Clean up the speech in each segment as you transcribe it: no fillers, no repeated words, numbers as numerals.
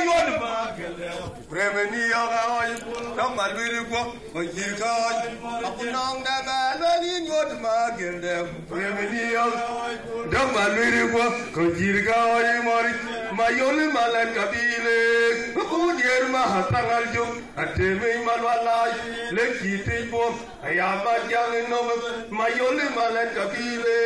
yuan Premeni yogai Dok malwiri ko Majirkai Apunong dama Nani yuan magende Premeni yogai Dok malwiri ko Majirkai mari Mayoli malan kabile Kudir mahatangal jum Ateme malwalai Lekiti bom Ayamat yang nom Mayoli malan kabile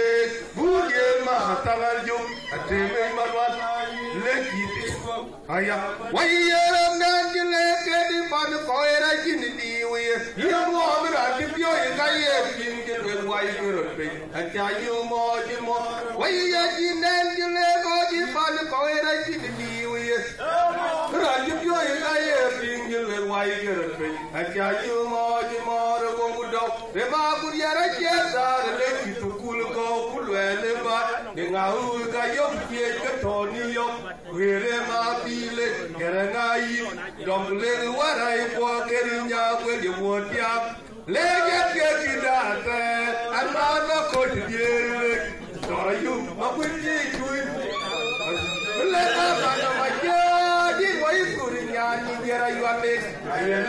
Kudir mahatangal jum Ateme malwalai Lekiti bom Ayam Wayaram nanjile Kedi pan koera jinidi Waya Yamu amra Kipyo Ikaye Kingil Wayarupe Anjayu moji mo Waya jinanjile Koji pan koera jinidi Waya Kipyo Ikaye Kingil Wayarupe Anjayu moji mo Regomudo Reba Kuriara Jezar Lekitu Kulko Kulweleba Ngau Kayom Kietoni Yom Were Mabile Kerangai Domble Warai Pokerinya Kweli Wotiap Leget Gekidate Anana Kotiere Sorayu Mapuji Twin Leta Bana Maja Di Wai Kurinya Nigera Yuame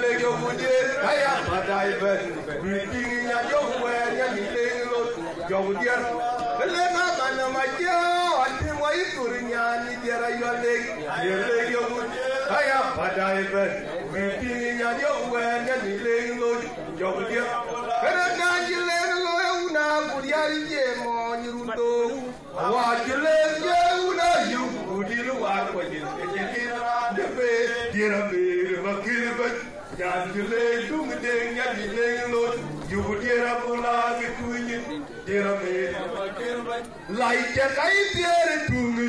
Lego Muje Aya Padai Ben Bidinya Yomwe Nilelo Jawdiar Leta Bana Maja Di Wai Kurinya Nigera Yuame Lego Muje Aya Padai Ben Bidinya Yomwe Nilelo Jawdiar Kanajilelo Una Kuriari Jemo Nirundo Wajilelo Una Yu Udilu Aquajil Debe Dirame Makirba Yanjile Dumde Yanjilelo Yudira Pula Kuyin Dirame Laika Kaitiere Tumi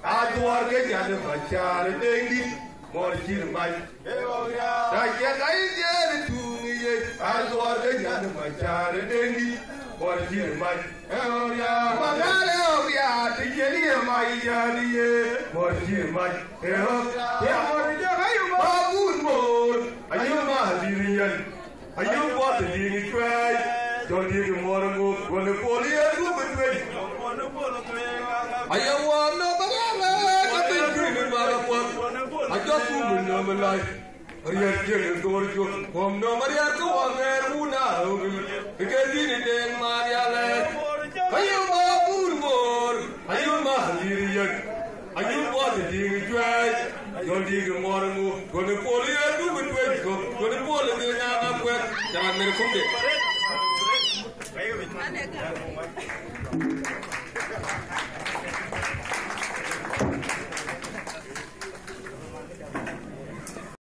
Adwarga Yanamachar Dengi Morjir Mai Laika Kaitiere Tumi Adwarga Yanamachar Dengi Morjir Mai Magale Oya Tijeli Mai Yaliye Morjir Mai Babun Mor Ayuma Dirian Ayuma Diri Try Jodi Morango Gonapolia Rubin Ayawa no Bagala Katin Marapon Ajaku Namalai Ariel Gorjo Hom no Maria Una Gazini Den Mariale Ayuma Burmor Ayuma Dirian Ayuma Diri Try Jodi Morango Gonapolia Rubin Gonapolia Jangan mereka